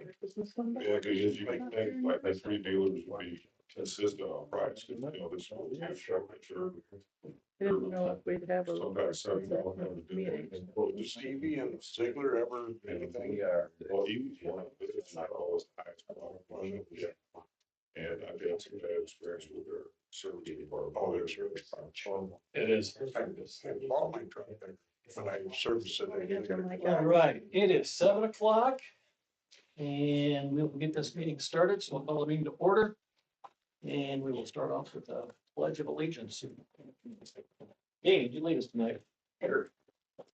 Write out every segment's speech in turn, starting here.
Yeah, because you can think like the three dealers would be consistent on price, because you know, this will be structure. Didn't know if we'd have a. Sometimes something don't have to do anything. Well, does Stevie and Ziegler ever anything? Yeah. Well, he was one of the, it's not always the highest quality. Yeah. And I've had some bad experience with their service. Oh, there's really fun. It is. I bought my truck there, but I serviced it. All right, it is 7 o'clock. And we'll get this meeting started, so we'll call the meeting to order. And we will start off with the pledge of allegiance. Hey, did you lead us tonight? Sure.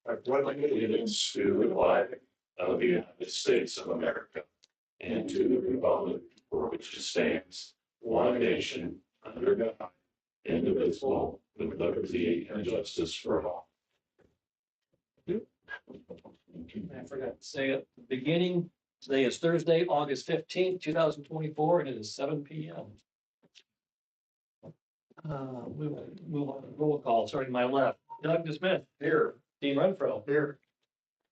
I pledge allegiance to the flag of the United States of America and to the republic for which it stands, one nation, under God, indivisible, with liberty and justice for all. I forgot to say at the beginning, today is Thursday, August 15th, 2024, and it is 7 p.m. We will move on to roll call, starting my left. Doug Smith. Here. Dean Renfro. Here.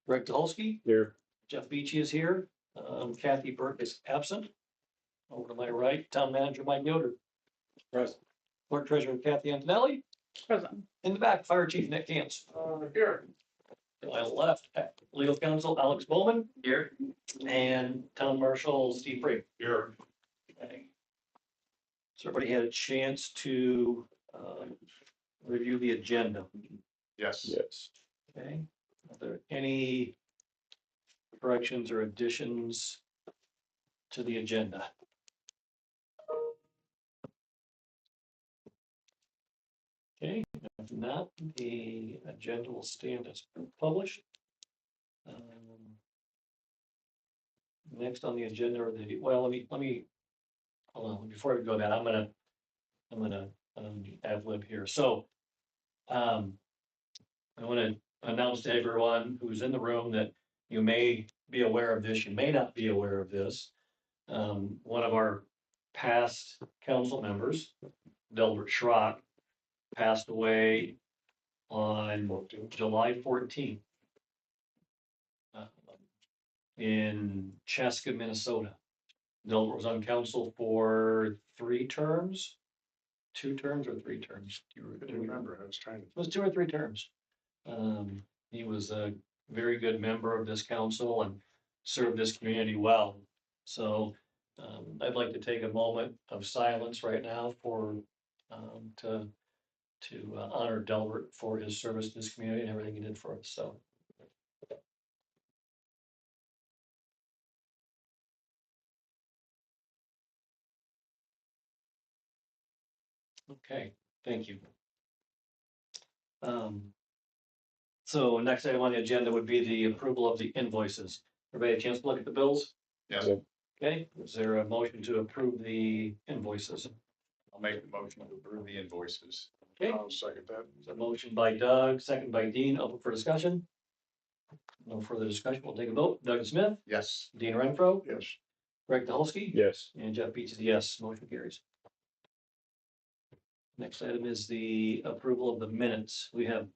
Greg Tulski. Here. Jeff Beachy is here. Kathy Burke is absent. Over to my right, Town Manager Mike Yoder. Present. Clerk Treasurer Kathy Antonelli. Present. In the back, Fire Chief Nick Cantz. Here. To my left, Legal Counsel Alex Bowman. Here. And Town Marshal Steve Free. Here. Okay. So everybody had a chance to review the agenda. Yes. Yes. Okay. Are there any corrections or additions to the agenda? Okay, if not, the agenda will stand as published. Next on the agenda are the, well, let me, hold on, before we go that, I'm gonna ad lib here. So, I want to announce to everyone who's in the room that you may be aware of this, you may not be aware of this. One of our past council members, Delbert Schrock, passed away on July 14th in Chaska, Minnesota. Delbert was on council for 3 terms, 2 terms or 3 terms. Do you remember? I was trying to. It was 2 or 3 terms. He was a very good member of this council and served this community well. So I'd like to take a moment of silence right now for to honor Delbert for his service to this community and everything he did for us. So. Okay, thank you. So next item on the agenda would be the approval of the invoices. Everybody a chance to look at the bills? Yes. Okay, is there a motion to approve the invoices? I'll make the motion to approve the invoices. Okay, I'll second that. there's a motion by Doug, second by Dean, open for discussion. No further discussion, we'll take a vote. Doug Smith, Yes. Dean Renfro, Yes. Greg Dolsky, Yes. and Jeff Beach is a yes, motion carries. Next item is the approval of the minutes. We have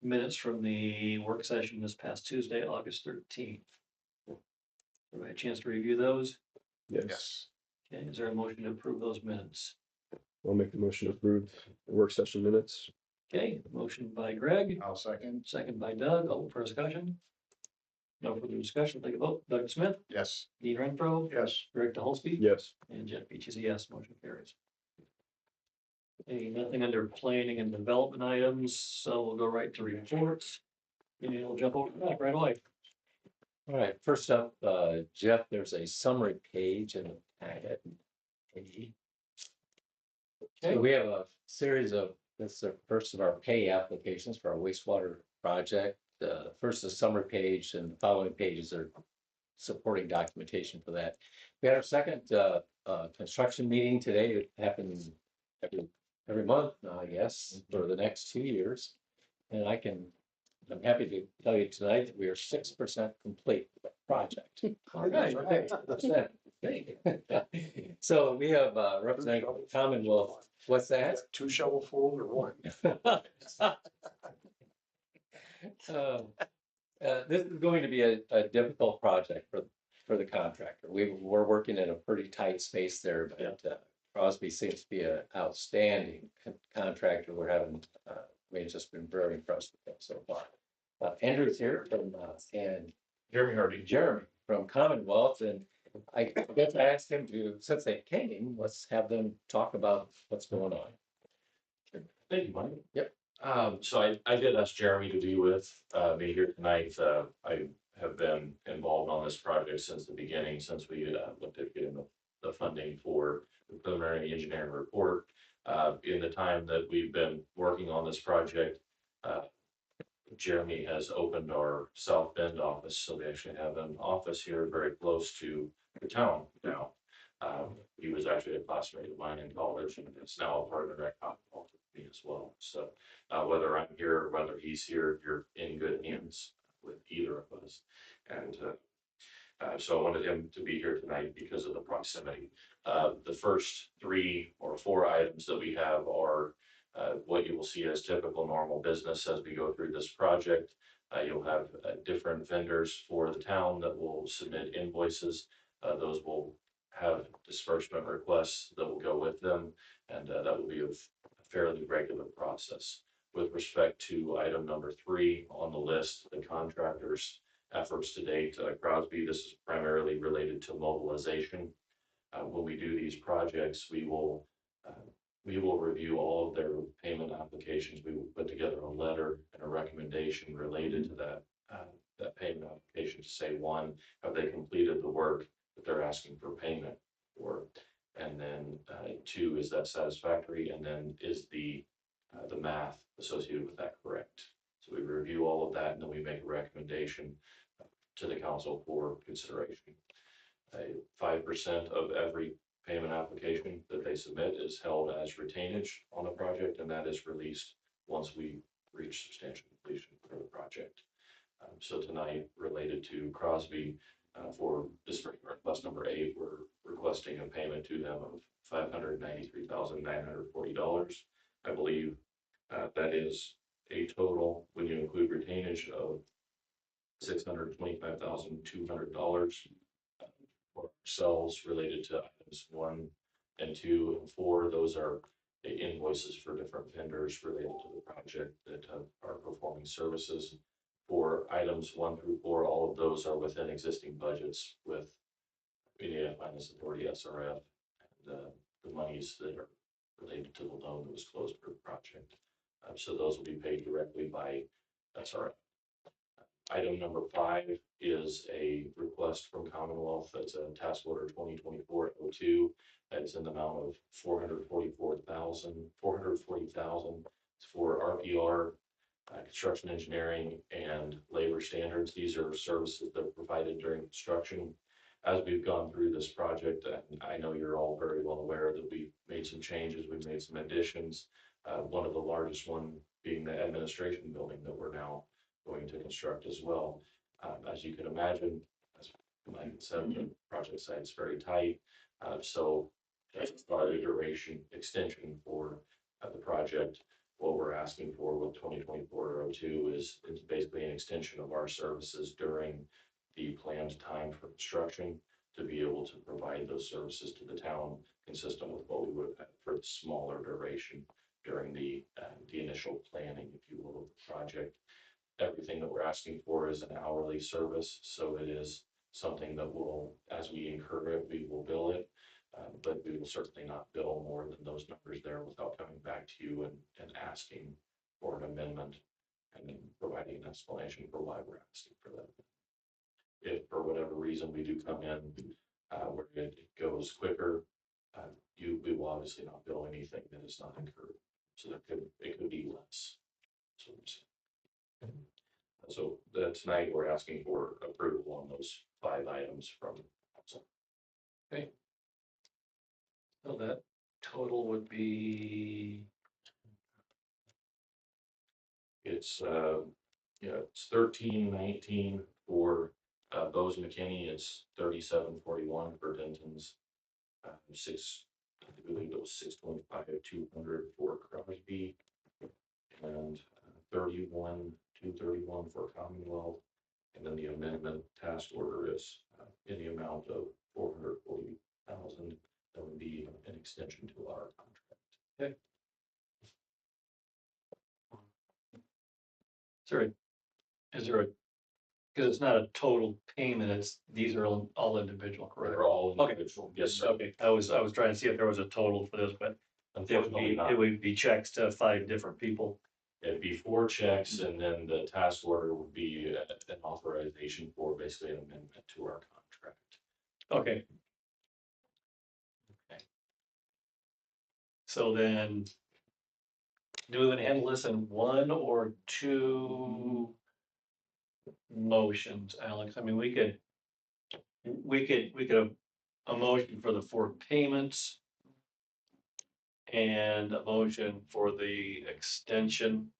minutes from the work session this past Tuesday, August 13th. Everybody a chance to review those? Yes. Okay, is there a motion to approve those minutes? I'll make the motion to approve the work session minutes. Okay, motion by Greg, I'll second. second by Doug, open for discussion. No further discussion, take a vote. Doug Smith, Yes. Dean Renfro, Yes. Greg Dolsky, Yes. and and Jeff Beach is a yes, motion carries. Okay, nothing under planning and development items, so we'll go right to reports. And we'll jump over that right away. All right, first up, Jeff, there's a summary page in the packet. Okay, So we have a series of, this is the first of our pay applications for our wastewater project. The first is summary page and the following pages are supporting documentation for that. We had our second construction meeting today. It happens every month now, I guess, for the next 2 years. And I'm happy to tell you tonight that we are 6% complete with the project. all right. So we have Representative Commonwealth. What's that? 2 shovelfuls or 1? This is going to be a difficult project for the contractor. We're working in a pretty tight space there, but Crosby seems to be an outstanding contractor. We've just been very impressed with him so far. Andrew's here from, and Jeremy Hardy. Jeremy from Commonwealth, and I guess I asked him to, since they came, let's have them talk about what's going on. Thank you, Mike. Yep. So I did ask Jeremy to be with me here tonight. I have been involved on this project since the beginning, since we looked at getting the funding for the preliminary engineering report. In the time that we've been working on this project, Jeremy has opened our South Bend office, so we actually have an office here very close to the town now. He was actually a classmate of mine in college, and it's now a partner at Commonwealth with me as well. So whether I'm here or whether he's here, you're in good hands with either of us. And so I wanted him to be here tonight because of the proximity. The first 3 or 4 items that we have are what you will see as typical normal business as we go through this project. You'll have different vendors for the town that will submit invoices. Those will have disbursement requests that will go with them, and that will be a fairly regular process. With respect to item number 3 on the list, the contractors' efforts to date, Crosby, this is primarily related to mobilization. When we do these projects, we will review all of their payment applications. We will put together a letter and a recommendation related to that payment application to say, 1, have they completed the work that they're asking for payment for? And then 2, is that satisfactory? And then is the math associated with that correct? So we review all of that, and then we make a recommendation to the council for consideration. 5% of every payment application that they submit is held as retainage on the project, and that is released once we reach substantial completion for the project. So tonight, related to Crosby, for district request number 8, we're requesting a payment to them of $593,940. I believe that is a total, when you include retainage, of $625,200 for ourselves related to items 1 and 2 and 4. Those are the invoices for different vendors related to the project that are performing services. For items 1 through 4, all of those are within existing budgets with Indiana Finance Authority, SRF, and the monies that are related to the loan that was closed for the project. So those will be paid directly by SRF. Item number 5 is a request from Commonwealth. That's a task order 2024-02. That's in the amount of $440,000 for RPR, construction engineering, and labor standards. These are services that are provided during construction. As we've gone through this project, and I know you're all very well aware that we've made some changes, we've made some additions. One of the largest one being the administration building that we're now going to construct as well. As you can imagine, as Mike said, the project site's very tight. So that's a duration extension for the project. What we're asking for with 2024-02 is basically an extension of our services during the planned time for construction to be able to provide those services to the town consistent with what we would have had for the smaller duration during the initial planning, if you will, of the project. Everything that we're asking for is an hourly service, so it is something that will, as we incur it, we will bill it, but we will certainly not bill more than those numbers there without coming back to you and asking for an amendment and then providing an explanation for why we're asking for that. If for whatever reason we do come in where it goes quicker, we will obviously not bill anything that is not incurred, so it could be less. So tonight we're asking for approval on those 5 items from council. Okay. So that total would be, It's it's 1319 for Bose McKinney. It's 3741 for Denton's. I believe it was 625,200 for Crosby, and 231 for Commonwealth, And then the amendment task order is in the amount of 440,000. That would be an extension to our contract. Is there a, because it's not a total payment, it's, these are all individual, correct? They're all Okay. individual. Yes, sir. Okay, I was trying to see if there was a total for this, but Unfortunately not. it would be checks to 5 different people. It'd be 4 checks, and then the task order would be an authorization for basically an amendment to our contract. Okay. Okay. So then, do we want to handle this in 1 or 2 motions, Alex? I mean, we could a motion for the 4 payments and a motion for the extension.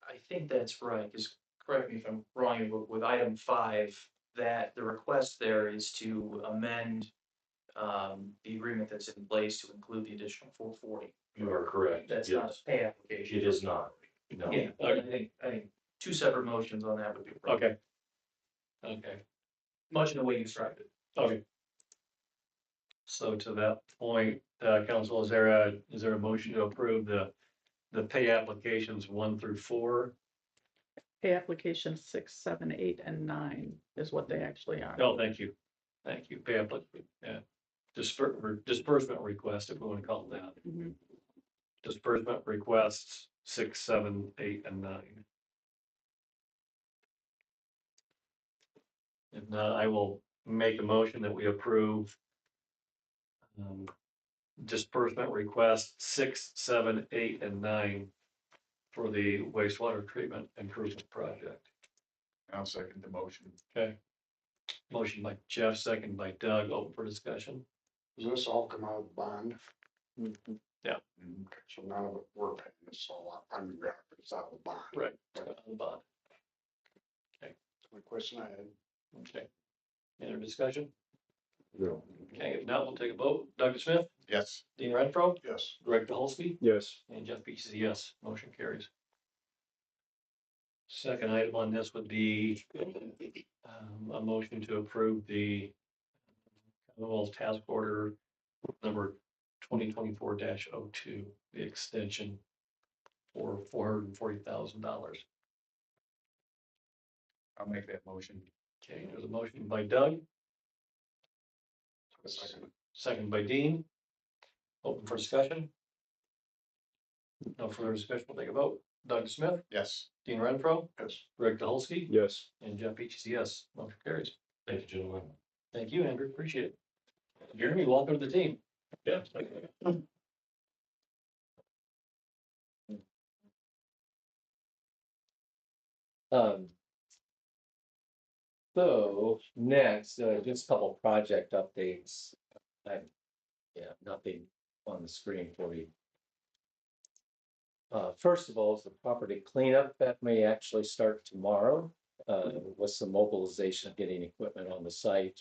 I think that's right, because correct me if I'm wrong, but with item 5, that the request there is to amend the agreement that's in place to include the additional 440. You are correct. That's not Yes. a pay application. It is not. No. Yeah, I think 2 separate motions on that would be appropriate. Okay. Okay, Much in the way you described it. okay. So to that point, council, is there a motion to approve the pay applications 1 through 4? Pay application 6, 7, 8, and 9 is what they actually are. No, thank you. Thank you. Pay application, yeah. Disbursement request, if we want to call it that. Mhm. Disbursement requests 6, 7, 8, and 9. If not, I will make a motion that we approve disbursement requests 6, 7, 8, and 9 for the wastewater treatment improvement project. I'll second the motion. Okay. Motion by Jeff, second by Doug, open for discussion. Does this all come out of the bond? Yeah. So none of it we're paying, it's all underground, it's out of the bond. Right. On the bond. My question I had. Okay. Any other discussion? No. Okay, if not, we'll take a vote. Doug Smith, Yes. Dean Renfro, Yes. Greg DeHolsky, Yes. and Jeff Beach is a yes. Motion carries. Second item on this would be a motion to approve the Commonwealth Task Order number 2024-02, the extension for $440,000. I'll make that motion. Okay, there's a motion by Doug, A second. second by Dean. Open for discussion. No further discussion, we'll take a vote. Doug Smith, Yes. Dean Renfro, Yes. Greg DeHolsky, Yes. and Jeff Beach is a yes. Motion carries. Thank you, gentlemen. Thank you, Andrew. Appreciate it. Jeremy, welcome to the team. Yeah. So next, just a couple project updates. Nothing on the screen for you. First of all, is the property cleanup that may actually start tomorrow, with some mobilization of getting equipment on the site.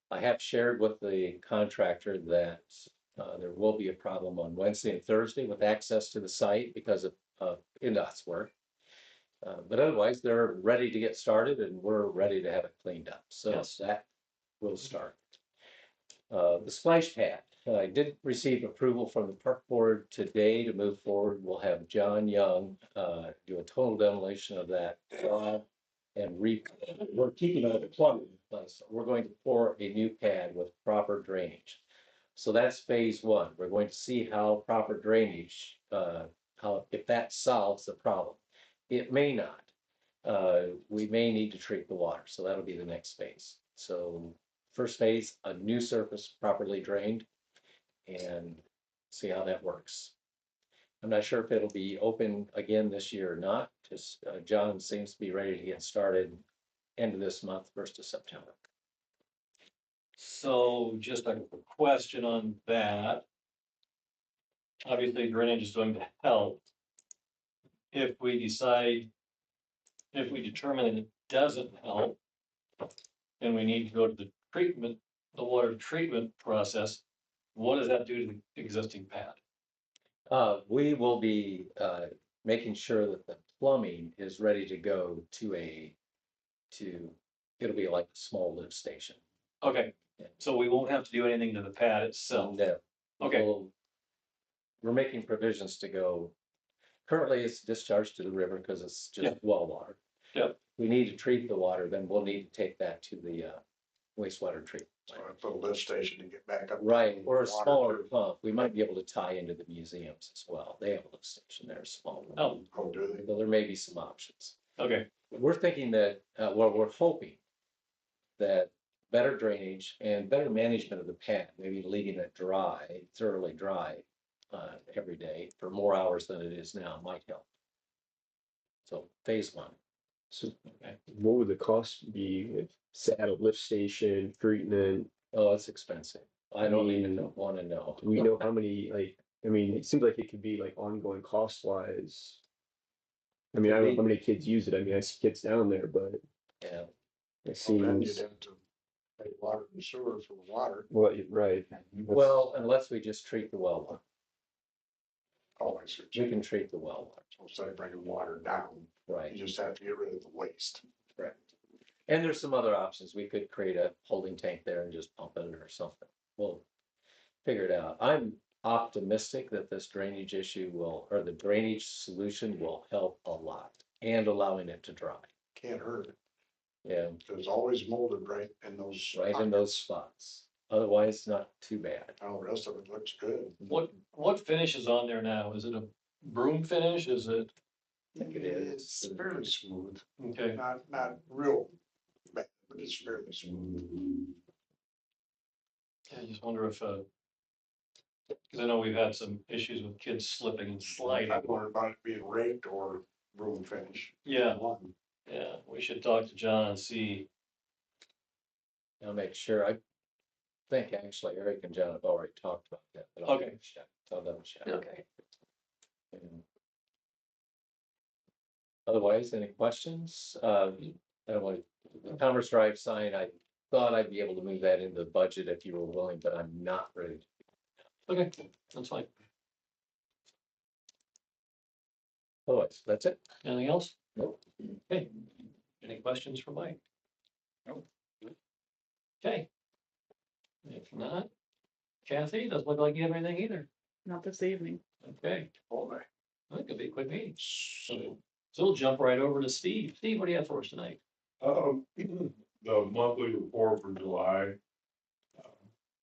I have shared with the contractor that there will be a problem on Wednesday and Thursday with access to the site because of INDOT's work. But otherwise, they're ready to get started and we're ready to have it cleaned up. So Yes. that will start. The splash pad, I did receive approval from the park board today to move forward. We'll have John Young do a total demolition of that. And we're keeping all the plumbing in place. We're going to pour a new pad with proper drainage. So that's phase 1. We're going to see how proper drainage, if that solves the problem. It may not. We may need to treat the water, so that'll be the next phase. So first phase, a new surface properly drained, and see how that works. I'm not sure if it'll be open again this year or not. Just John seems to be ready to get started end of this month, 1st of September. So just a question on that. Obviously, drainage is going to help. If we determine that it doesn't help, and we need to go to the water treatment process, what does that do to the existing pad? We will be making sure that the plumbing is ready to go it'll be like a small lift station. Okay, so we won't have to do anything to the pad itself. That Okay, we're making provisions to go. Currently, it's discharged to the river because it's Yeah. just well water. Yep. We need to treat the water, then we'll need to take that to the wastewater treatment. So I put a lift station to get back up. Right, or a Water. smaller pump. We might be able to tie into the museums as well. They have a lift station there, a small one. oh, Oh, do they? So there may be some options. okay, We're thinking that, well, we're hoping that better drainage and better management of the pad, maybe leaving it dry, thoroughly dry, every day for more hours than it is now might help. So phase one. So okay. what would the cost be if set at a lift station, treatment? Oh, it's expensive. I don't even want to know. Do we know how many, like, I mean, it seems like it could be like ongoing cost wise. I mean, I don't know how many kids use it. I mean, I see kids down there, but Yeah, it Well, then you'd seems, have to pay water and sewer for the water. well, right. well, unless we just treat the well water. Oh, I see. We can treat the well water, So instead of bringing water down, right? you just have to get rid of the waste. Correct. And there's some other options. We could create a holding tank there and just pump it or something. We'll figure it out. I'm optimistic that this drainage issue will, or the drainage solution will help a lot and allowing it to dry. Can't hurt. Yeah, There's always molded right in those. right in those spots. Otherwise, not too bad. All the rest of it looks good. What finish is on there now? Is it a broom finish? Is it, I think it is. It's fairly smooth, okay, not real bad, but it's fairly smooth. I just wonder if, cause I know we've had some issues with kids slipping and sliding. I worry about it being raked or room finish. Yeah, yeah, we should talk to John and see. I'll make sure. I think actually Eric and John have already talked about that. But I'll Okay. double check. I'll double check. Okay. And otherwise, any questions? I don't want the Commerce Drive sign. I thought I'd be able to move that into the budget if you were willing, but I'm not ready. Okay, that's fine. Otherwise, that's it. Anything else? Nope. Okay, any questions for Mike? Nope. Okay. If not, Kathy, doesn't look like you have anything either. Not this evening. Okay, Oh, my. I think it'll be a quick meeting. So we'll jump right over to Steve. Steve, what do you have for us tonight? The monthly report for July.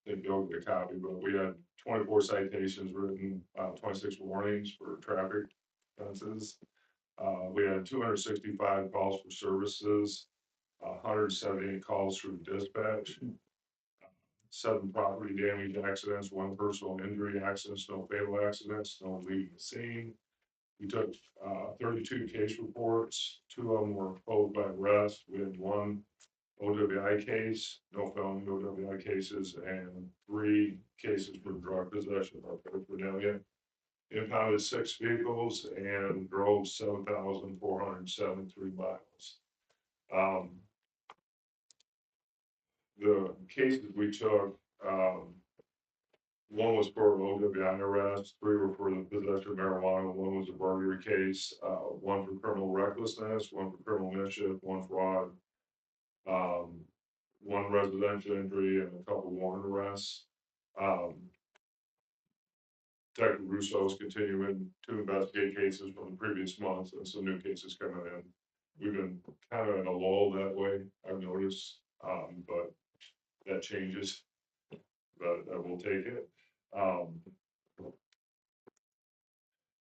Didn't go get a copy, but we had 24 citations written, 26 warnings for traffic offenses. We had 265 calls for services, 178 calls through dispatch. 7 property damage accidents, 1 personal injury accidents, no fatal accidents, no leaving the scene. We took 32 case reports, 2 of them were closed by arrest. We had 1 OWI case, no felony OWI cases, and 3 cases for drug possession of paraphernalia. Impounded 6 vehicles and drove 7,473 miles. The cases we took, 1 was for OWI arrest, 3 were for the possession of marijuana, 1 was a burglary case, 1 for criminal recklessness, 1 for criminal mischief, 1 fraud, 1 residential injury, and a couple warrant arrests. Detective Russo is continuing to investigate cases from the previous months, and some new cases coming in. We've been kind of in a lull that way, I've noticed, but that changes. But we'll take it.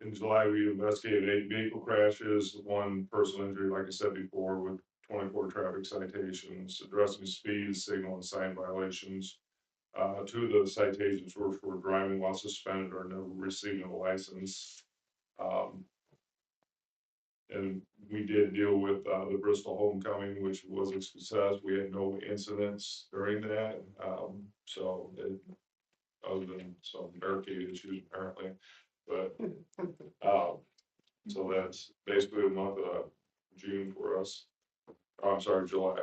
In July, we investigated 8 vehicle crashes, 1 personal injury, like I said before, with 24 traffic citations, addressing speed, signal, and sign violations. 2 of the citations were for driving while suspended or never receiving a license. And we did deal with the Bristol homecoming, which was a success. We had no incidents during that. Other than some barricade issues apparently, but so that's basically the month of June for us. I'm sorry, July.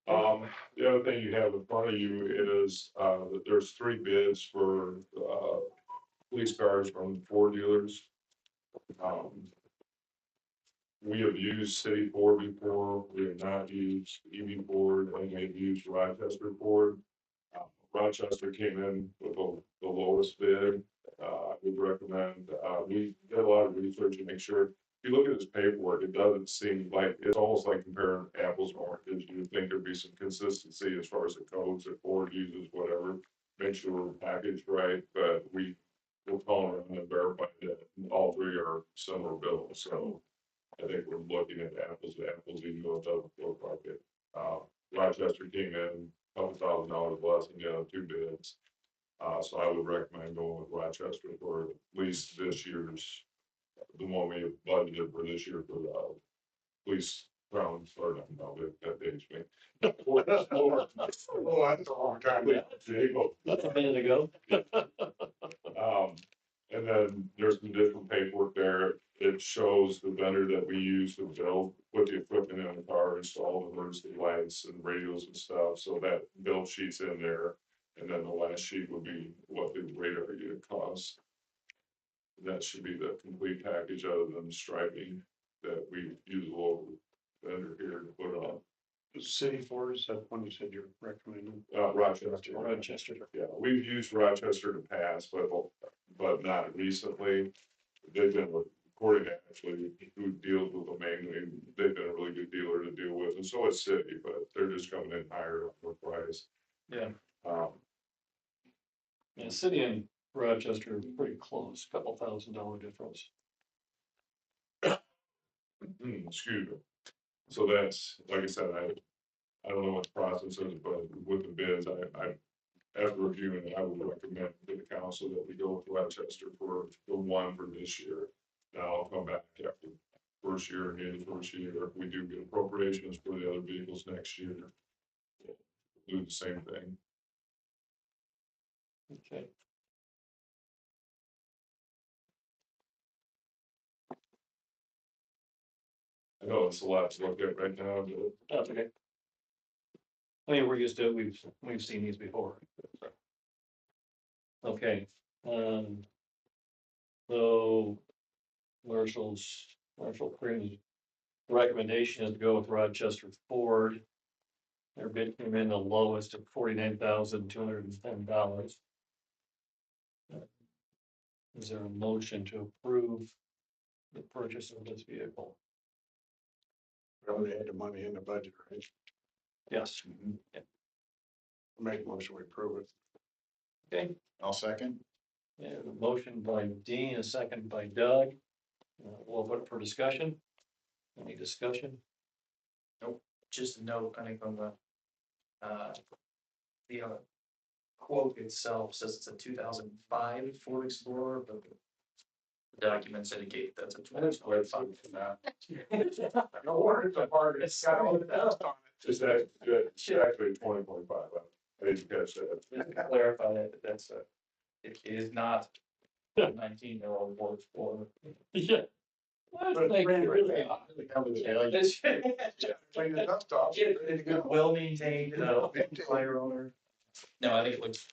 The other thing you have in front of you is that there's 3 bids for police cars from 4 dealers. we have used City Ford before, we have not used EV Ford, and we've used Rochester Ford. Rochester came in with the lowest bid. I would recommend, we did a lot of research to make sure, if you look at this paperwork, it doesn't seem like, it's almost like comparing apples and oranges. You would think there'd be some consistency as far as the codes that Ford uses, whatever, make sure we're packaged right, but we're calling around and verifying that all three are similar bills, so I think we're looking at apples to apples, even though it doesn't look like it. Rochester came in a couple $1,000s less than the other two bids. So I would recommend going with Rochester for at least this year's, the one we have budgeted for this year for the police ground, or no, that dates me. Oh, that's a long time. That's a minute ago. And then there's some additional paperwork there. It shows the vendor that we use to build, put the equipment in the car, install the emergency lights and radios and stuff, so that build sheet's in there. And then the last sheet would be what the radar unit costs. That should be the complete package other than the striping that we use a local vendor here to put on. City Ford, is that one you said you're recommending? Rochester. Rochester. Yeah, we've used Rochester to pass, but not recently. They've been, according to actually who deals with them mainly, they've been a really good dealer to deal with, and so is City, but they're just coming in higher on the price. Yeah. Um, Yeah, City and Rochester are pretty close, couple $1,000 difference. excuse me. So that's, like I said, I don't know what the process is, but with the bids, after reviewing it, I would recommend to the council that we go with Rochester for the one for this year. Now I'll come back after first year and the first year, if we do get appropriations for the other vehicles next year. Do the same thing. Okay. I know it's a lot to look at right now, but That's okay. I mean, we're used to it, we've seen these before. Okay, so Marshall Cream's recommendation is to go with Rochester Ford. Their bid came in the lowest at $49,210. Is there a motion to approve the purchase of this vehicle? We already had the money in the budget, right? Yes. Make a motion, we approve it. Okay, I'll second. and a motion by Dean, a second by Doug. We'll put it for discussion. Any discussion? Just a note, I think on the quote itself says it's a 2005 Ford Explorer, but the documents indicate that's a 2025. No worries, it's got all the dust on it's actually 2025. I didn't catch that. Just to clarify that, that's it is not a 19-year-old Ford Explorer. Yeah. it. Clean the dust off. It's good, well maintained, fire owner. No, I think it looks,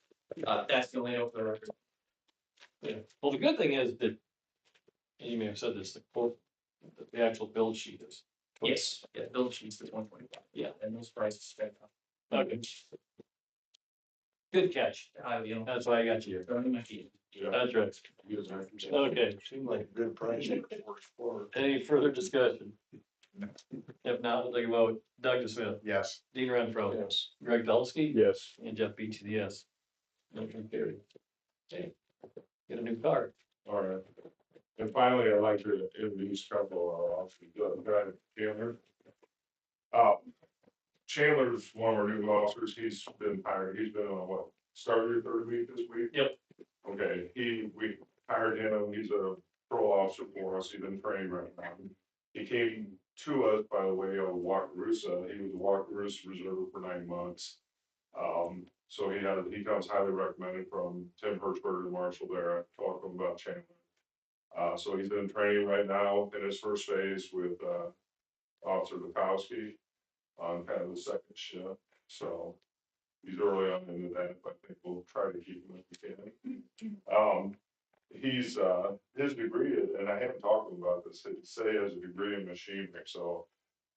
that's the only note for the record. Yeah, well, the good thing is that, and you may have said this, the quote, the actual build sheet is. Yes, yeah, build sheets is 125. Yeah. And those prices spent Okay. Good catch. you know, That's why I got you. burning my feet. Yeah. That's right. Yes, sir. Okay. Seemed like a good price. For Any further discussion? If not, we'll take a vote. Doug Smith, yes. Dean Renfro, Yes. Greg Dolsky, Yes. and Jeff Beach, yes. Motion carried. Okay, get a new car. All right. And finally, I'd like to introduce a couple of officers, guy Chandler. Chandler's one of our new officers. He's been hired. He's been on what, started your third week this week? Yep. Okay, we hired him. He's a patrol officer for us. He's been trained right now. He came to us by the way of Wakarusa. He was a Wakarusa reserve for 9 months. So he comes highly recommended from Tim Hirschberg and Marshall there. I talked to him about Chandler. So he's in training right now in his first phase with, Officer Bukowski on kind of the second shift. So he's early on into that, but I think we'll try to keep him if we can. he's, his degree, and I haven't talked to him about this, he say he has a degree in machinery, so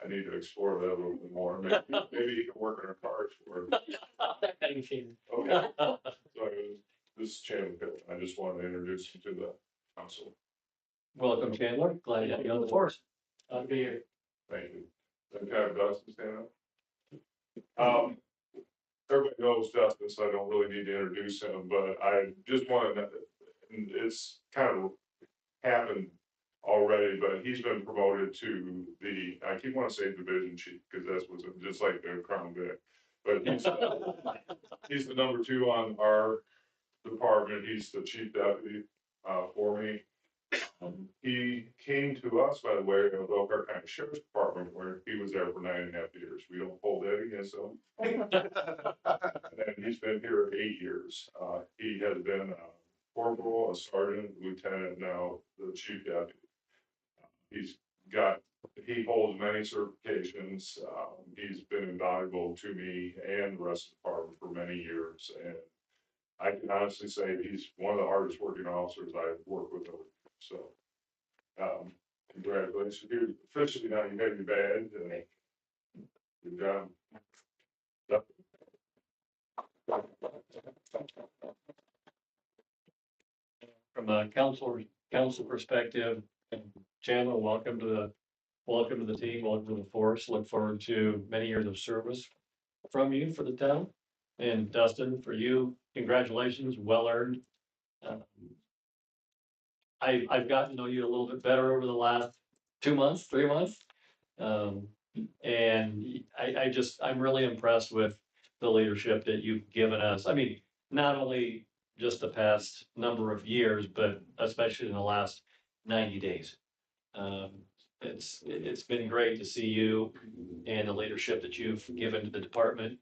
I need to explore that a little bit more. Maybe he can work on a cars for it. That kind of machine. Okay. So this is Chandler Pitt. I just wanted to introduce you to the council. Welcome, Chandler. Glad to have you on the force. I'll be here. Thank you. Then can I have Dustin stand up? Everybody knows Dustin, so I don't really need to introduce him, but I just wanted to, and it's kind of happened already, but he's been promoted to the, I keep wanting to say division chief, because that's what's just like the Crown Vic. But he's the number 2 on our department. He's the chief deputy, for me. He came to us, by the way, in the Elkhart County Sheriff's Department, where he was there for 9.5 years. We don't hold that against him. And he's been here 8 years. He has been a corporal, a sergeant, lieutenant, now the chief deputy. He holds many certifications. He's been invaluable to me and the rest of the department for many years. And I can honestly say he's one of the hardest working officers I've worked with over the years. So, congratulations. You're officially now you have your badge. Good job. From a council perspective, Chandler, welcome to the team, welcome to the force. Look forward to many years of service from you for the town. And Dustin, for you, congratulations, well earned. I've gotten to know you a little bit better over the last 2 months, 3 months. And I'm really impressed with the leadership that you've given us. I mean, not only just the past number of years, but especially in the last 90 days. It's been great to see you and the leadership that you've given to the department.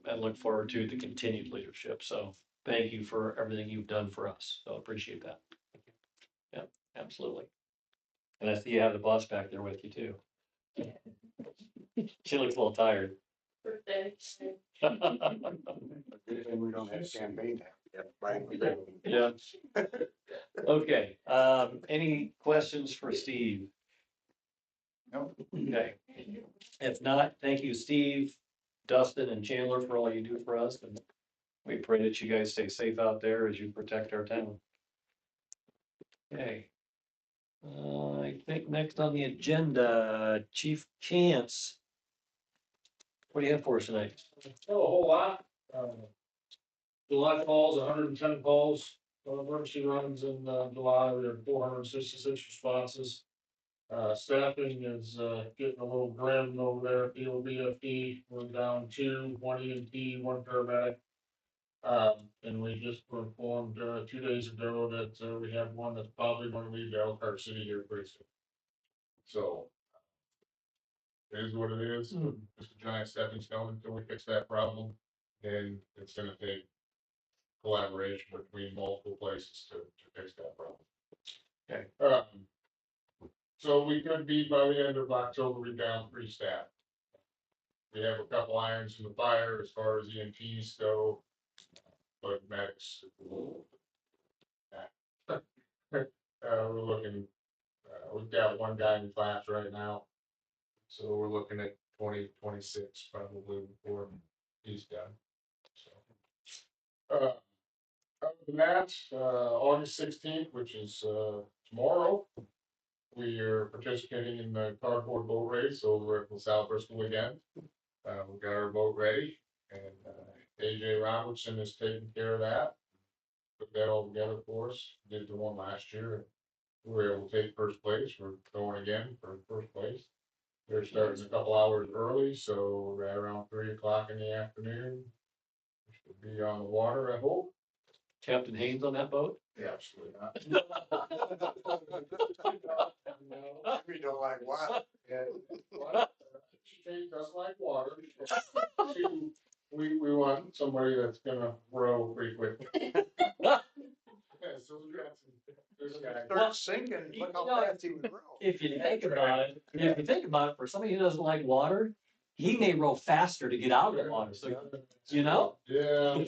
And look forward to the continued leadership. So thank you for everything you've done for us. So appreciate that. Yeah, absolutely. And I see you have the boss back there with you too. She looks a little tired. And we don't have campaign. Yeah. Okay, any questions for Steve? No. Okay. If not, thank you, Steve, Dustin, and Chandler for all you do for us, and we pray that you guys stay safe out there as you protect our town. Okay. I think next on the agenda, Chief Cantz. What do you have for us tonight? Oh, a whole lot. July calls, 110 calls, emergency runs in July, we had 466 responses. Staffing is getting a little grim over there at the OBFD. We're down 2, 1 EMT, 1 paramedic. And we just were informed 2 days ago that we have one that's probably going to leave Elkhart City here pretty soon. So it is what it is. It's a giant stepping stone until we fix that problem. And it's gonna take collaboration between multiple places to fix that problem. Okay. So we could be by the end of October, we're down 3 staff. We have a couple irons in the fire as far as EMTs go, but medics. We're looking, we've got 1 guy in class right now. So we're looking at 2026 probably before he's done. So, other than that, August 16th, which is tomorrow, we are participating in the cardboard boat race over at LaSalle Bristol again. We got our boat ready, and AJ Robertson is taking care of that. Put that all together for us. Did the one last year. We were able to take first place. We're going again for first place. They're starting a couple hours early, so right around 3 o'clock in the afternoon. We should be on the water, I hope. Captain Haynes on that boat? Yeah, absolutely not. We don't like water. She doesn't like water. We want somebody that's gonna row pretty quickly. Yeah, so we got this guy. Start sinking, look how fast he would row. If you think about it, for somebody who doesn't like water, he may row faster to get out of the water, so, you know? Yeah.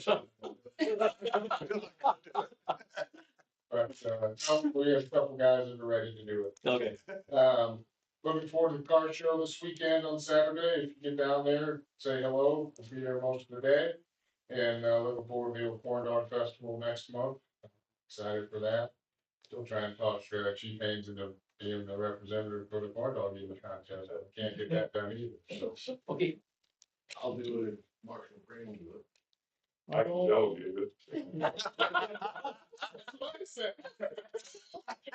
but, no, we have a couple guys that are ready to do it. Okay, Looking forward to the car show this weekend on Saturday. If you get down there, say hello. We'll be there most of the day. And, looking forward to the Corn Dog Festival next month. Excited for that. Still trying to talk, Chief Haynes into being the representative for the corn dog eating contest. I can't get that done either, so. okay. I'll do it. Marshall Brand do it. I can tell you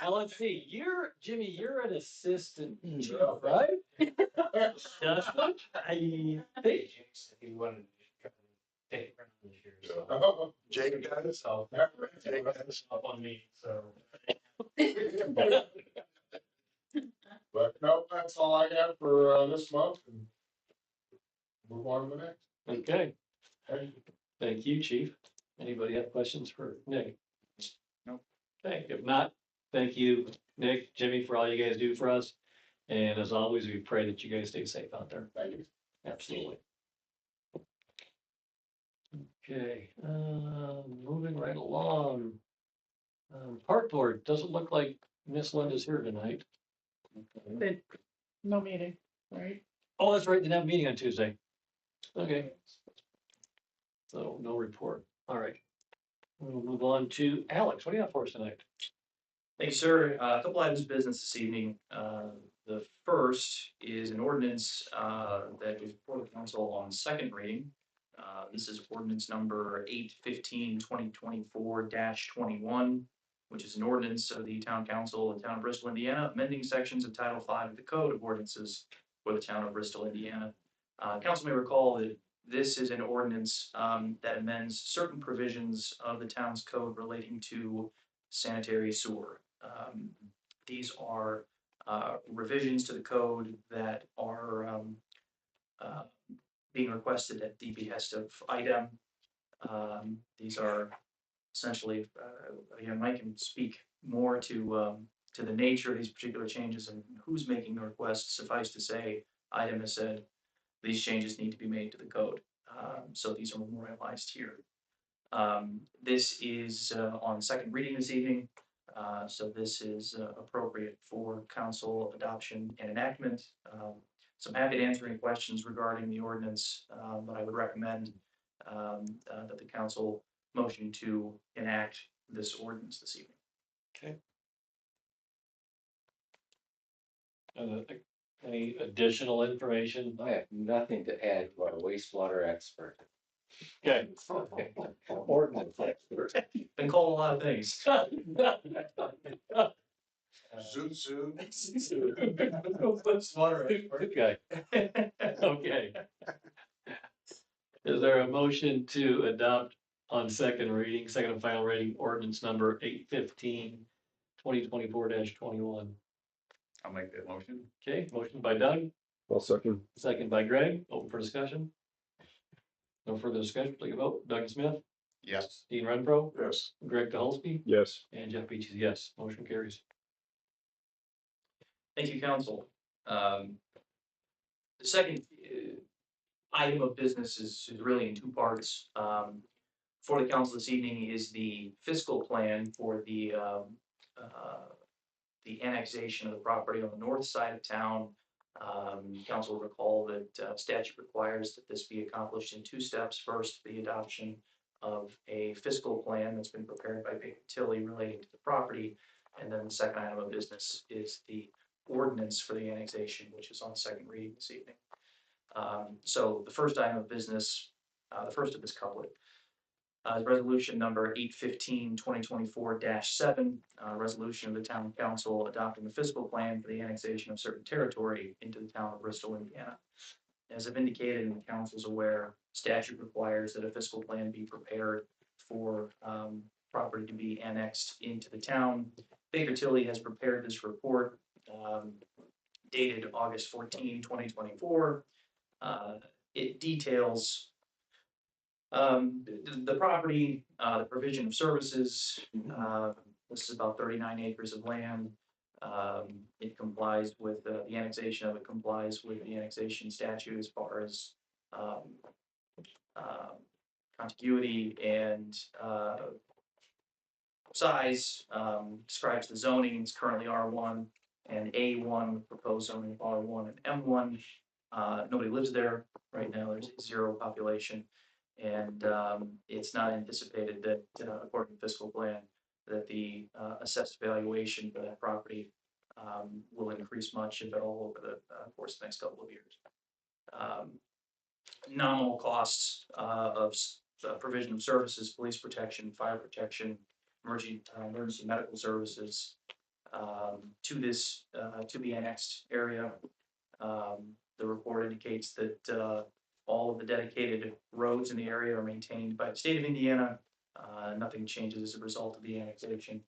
Now, let's see, Jimmy, you're an assistant, right? Justin, I think. He wanted to take it from this year, so. So. Jake got it, so. Jake got it up on me, so. But no, that's all I got for, this month. And move on to the next. Okay, Thank you. thank you, chief. Anybody have questions for Nick? Nope. Okay, if not, thank you, Nick, Jimmy, for all you guys do for us. And as always, we pray that you guys stay safe out there. Thank you. Absolutely. Okay, moving right along. Park board, doesn't look like Miss Linda's here tonight. They- No meeting, right? Oh, that's right, they didn't have a meeting on Tuesday. Okay. So no report, all right. We'll move on to Alex, what do you have for us tonight? Thank you, sir. A couple items of business this evening. The first is an ordinance that was before the council on second reading. This is ordinance number 815-2024-21, which is an ordinance of the town council of the town of Bristol, Indiana, amending sections of Title V of the Code of Ordinances for the town of Bristol, Indiana. Council may recall that this is an ordinance that amends certain provisions of the town's code relating to sanitary sewer. These are revisions to the code that are being requested at the behest of IDEM. These are essentially, again, Mike can speak more to the nature of these particular changes and who's making the request. Suffice to say, IDEM has said these changes need to be made to the code. So these are memorialized here. This is on second reading this evening. So this is appropriate for council adoption and enactment. So I'm happy to answer any questions regarding the ordinance, but I would recommend that the council motion to enact this ordinance this evening. Any additional information? I have nothing to add to our wastewater expert. Okay. Ordinance expert. Been called a lot of things. Zoot suit. Okay. Okay. Is there a motion to adopt on second reading, second and final reading, ordinance number 815-2024-21? I'll make that motion. Okay, motion by Doug, I'll second. second by Greg, open for discussion. No further discussion, take a vote. Doug Smith, Yes. Dean Renfro, Yes. Greg DeHolsky, Yes. and Jeff Beach is yes. Motion carries. Thank you, council. The second item of business is really in two parts. For the council this evening is the fiscal plan for the annexation of the property on the north side of town. Council will recall that statute requires that this be accomplished in two steps. First, the adoption of a fiscal plan that's been prepared by Baker Tilly relating to the property. And then the second item of business is the ordinance for the annexation, which is on second reading this evening. So the first item of business, the first of this couplet, is resolution number 815-2024-7, resolution of the town council adopting the fiscal plan for the annexation of certain territory into the town of Bristol, Indiana. As I've indicated, and the council's aware, statute requires that a fiscal plan be prepared for property to be annexed into the town. Baker Tilly has prepared this report dated August 14, 2024. It details the property, the provision of services. This is about 39 acres of land. It complies with the annexation of it complies with the annexation statute as far as contiguity and size, describes the zoning, it's currently R1 and A1, proposed zoning of R1 and M1. Nobody lives there right now, there's 0 population. And it's not anticipated that, according to fiscal plan, that the assessed valuation for that property will increase much, if at all, over the course of the next couple of years. Nominal costs of provision of services, police protection, fire protection, emergency medical services to this to the annexed area. The report indicates that all of the dedicated roads in the area are maintained by the state of Indiana. Nothing changes as a result of the annexation.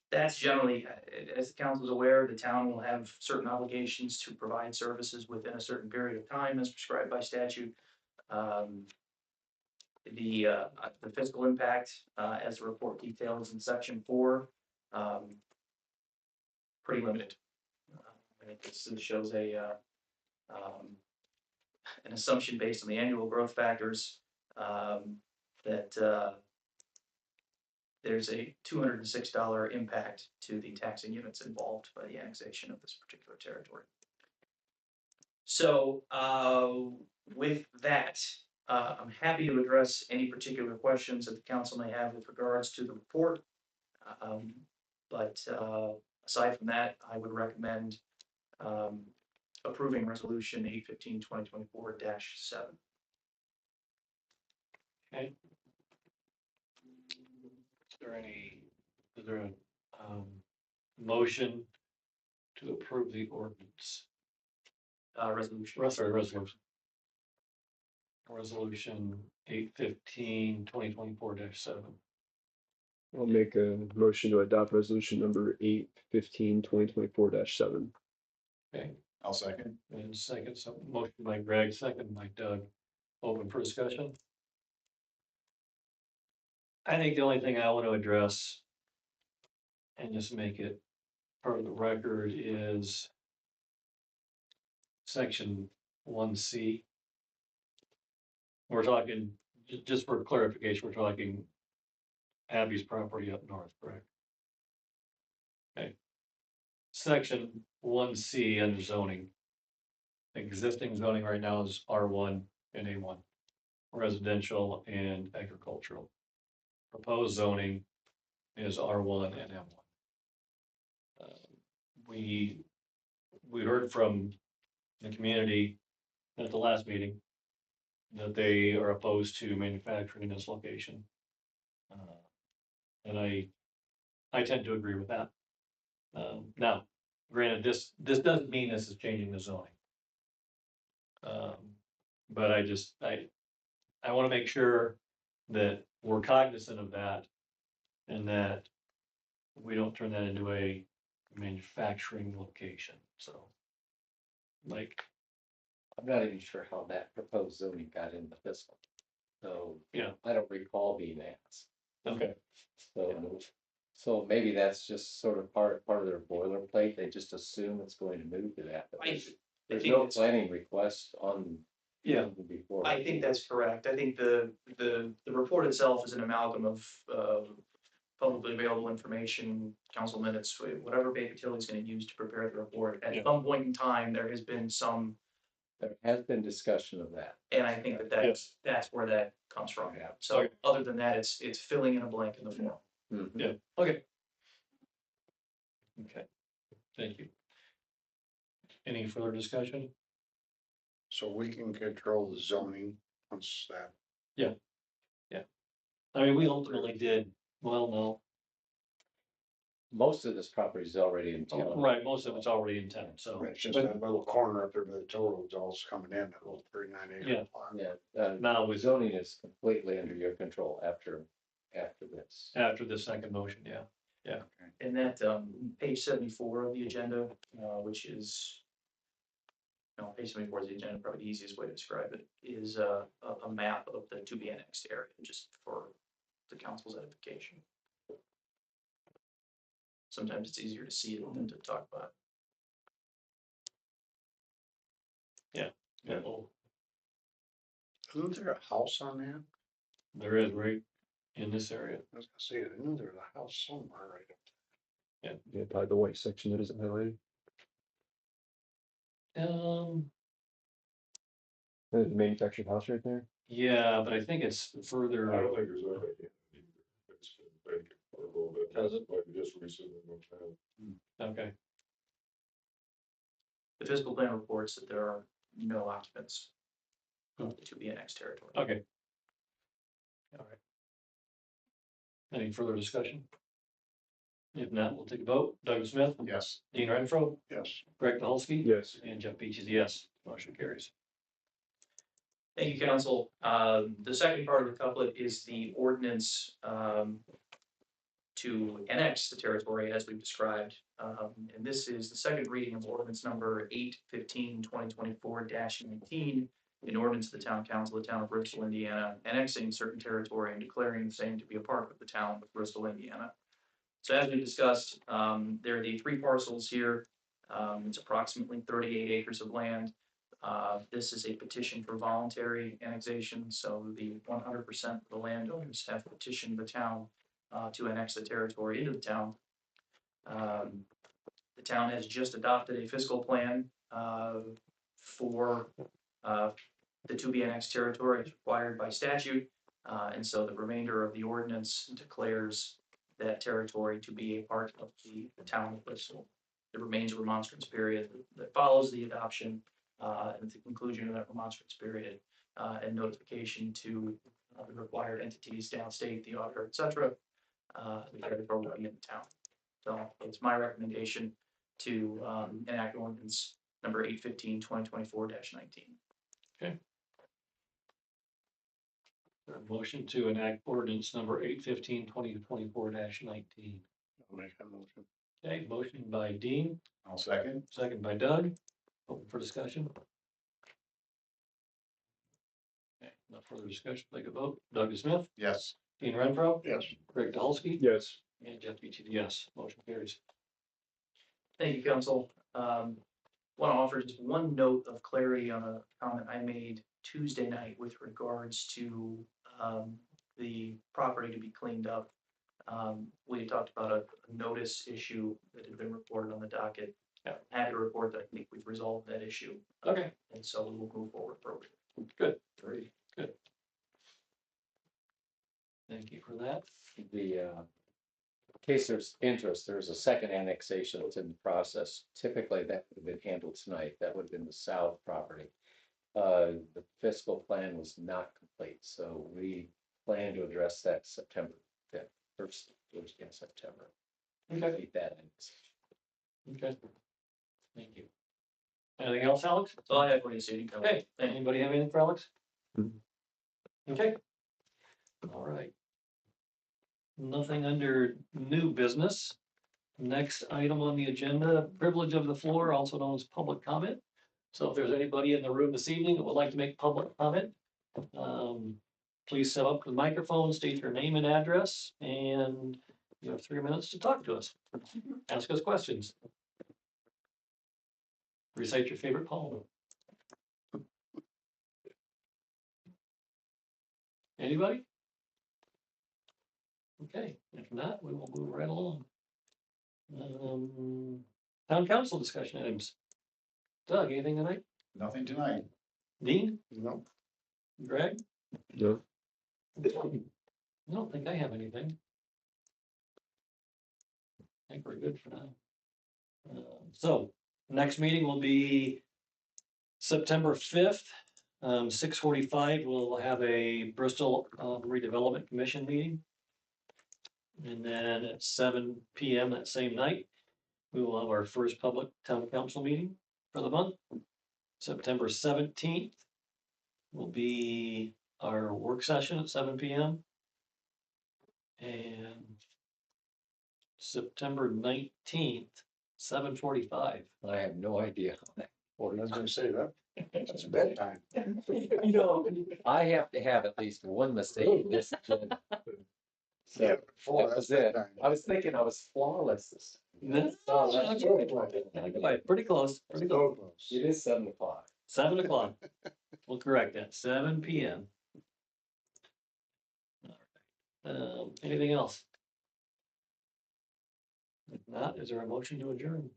That's generally, as the council is aware, the town will have certain obligations to provide services within a certain period of time as prescribed by statute. The fiscal impact, as the report details in section 4, pretty limited. I think this shows an assumption based on the annual growth factors that there's a $206 impact to the taxing units involved by the annexation of this particular territory. So with that, I'm happy to address any particular questions that the council may have with regards to the report. But aside from that, I would recommend approving resolution 815-2024-7. Okay. Is there a motion to approve the ordinance? Resolution. Resolution. Resolution 815-2024-7. I'll make a motion to adopt resolution number 815-2024-7. Okay, I'll second. and second, so motion by Greg, second by Doug. Open for discussion. I think the only thing I want to address and just make it part of the record is section 1C. We're talking, just for clarification, we're talking Abby's property up north, correct? Okay. Section 1C under zoning. Existing zoning right now is R1 and A1, residential and agricultural. Proposed zoning is R1 and M1. We heard from the community at the last meeting that they are opposed to manufacturing in this location. And I tend to agree with that. Now, granted, this doesn't mean this is changing the zoning. But I want to make sure that we're cognizant of that and that we don't turn that into a manufacturing location, so. Like, I'm not even sure how that proposed zoning got into this one. So. Yeah. I don't recall being asked. okay, So maybe that's just sort of part of their boilerplate. They just assume it's going to move to that. But there's think no it's- planning request on. Yeah. Before. I think that's correct. I think the report itself is an amalgam of publicly available information, council minutes, whatever Baker Tilly's going to use to prepare the report. At Yeah. some point in time, there has been some, There has been discussion of that. and I think that's where that comes from. Yeah. So Okay. other than that, it's filling in a blank in the form. Mhm. yeah, okay. Okay, thank you. Any further discussion? So we can control the zoning once that. I mean, we ultimately did, well, no, Most of this property is already in town. right, most of it's already in town, so. It's just that little corner up there by the toll road's all coming in, that little 39 acre. Yeah. plot. Yeah, Now with zoning is completely under your control after this. after the second motion, yeah. And that page 74 of the agenda, which is, no, page 74 is the agenda, probably the easiest way to describe it, is a map of the to be annexed area, just for the council's edification. Sometimes it's easier to see it than to talk about it. Yeah, Isn't there a house on that? There is right in this area. I was gonna say, I knew there was a house somewhere right up. Yeah, probably the white section that isn't highlighted. There's a manufactured house right there. Yeah, but I think it's I further. don't think there's ever. It's been vacant for a little bit. Does it? Like just recently. Okay, The physical plan reports that there are no occupants to be annexed territory. okay. All right. Any further discussion? If not, we'll take a vote. Doug Smith, Yes. Dean Renfro, Yes. Greg Dolsky. Yes. And Jeff Beach is yes. Motion carries. Thank you, council. The second part of the couplet is the ordinance to annex the territory as we've described. And this is the second reading of ordinance number 8/15/2024-19, an ordinance of the town council of the town of Bristol, Indiana, annexing certain territory and declaring the same to be a part of the town of Bristol, Indiana. So as we discussed, there are the three parcels here. It's approximately 38 acres of land. This is a petition for voluntary annexation, so the 100% of the landowners have petitioned the town to annex the territory into the town. The town has just adopted a fiscal plan for the to be annexed territory as required by statute. And so the remainder of the ordinance declares that territory to be a part of the town of Bristol. There remains a remonstrance period that follows the adoption and at the conclusion of that remonstrance period and notification to the required entities downstate, the auditor, et cetera, the territory will be in the town. So it's my recommendation to enact ordinance number 8/15/2024-19. Motion to enact ordinance number 8/15/2024-19. I'll make that motion. Okay, motion by Dean, I'll second. second by Doug. Open for discussion. Okay, no further discussion, take a vote. Doug Smith, Yes. Dean Renfro, Yes. Greg Dolsky, Yes. and Jeff Beach, yes. Motion carries. Thank you, council. Want to offer just one note of clarity on a comment I made Tuesday night with regards to the property to be cleaned up. We had talked about a notice issue that had been reported on the docket. Yeah. Had to report that I think we've resolved that issue. Okay, And so we will move forward appropriately. good, very good. Thank you for that. The, in case there's interest, there's a second annexation that's in the process. Typically, that would have been handled tonight. That would have been the south property. The fiscal plan was not complete, so we plan to address that September 5th, first Thursday in September. Okay. Keep that in. Okay. Thank you. Anything else, Alex? So I have for you this evening. Okay, anybody have anything for Alex? Mhm. Okay. All right. Nothing under new business. Next item on the agenda, privilege of the floor, also known as public comment. So if there's anybody in the room this evening that would like to make public comment, please step up to the microphone, state your name and address, and you have 3 minutes to talk to us. Ask us questions. Recite your favorite poem. Anybody? Okay, if not, we will move right along. Town council discussion items. Doug, anything tonight? Nothing tonight. Dean, No. Greg? No. I don't think I have anything. I think we're good for now. So, next meeting will be September 5th, 6:45. We'll have a Bristol Redevelopment Commission meeting. And then at 7 PM that same night, we will have our first public town council meeting for the month. September 17th will be our work session at 7 PM. And September 19th, 7:45. I have no idea. I was gonna say that. It's bedtime. You know, I have to have at least one mistake this. So Yeah, that before, was that's it. bedtime. I was thinking I was flawless. Oh, that's So right. close. Pretty close, pretty close. So close. It is 7 o'clock. 7 o'clock. We'll correct that, 7 p.m. Anything else? If not, is there a motion to adjourn?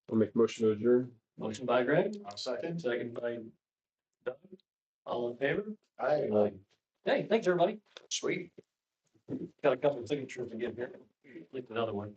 I'll make a motion to adjourn. Motion by Greg, I'll second. second by Doug. All in favor? Aye. Hey, thanks, everybody. Sweet. Got a couple of signatures to give here. Leave another one.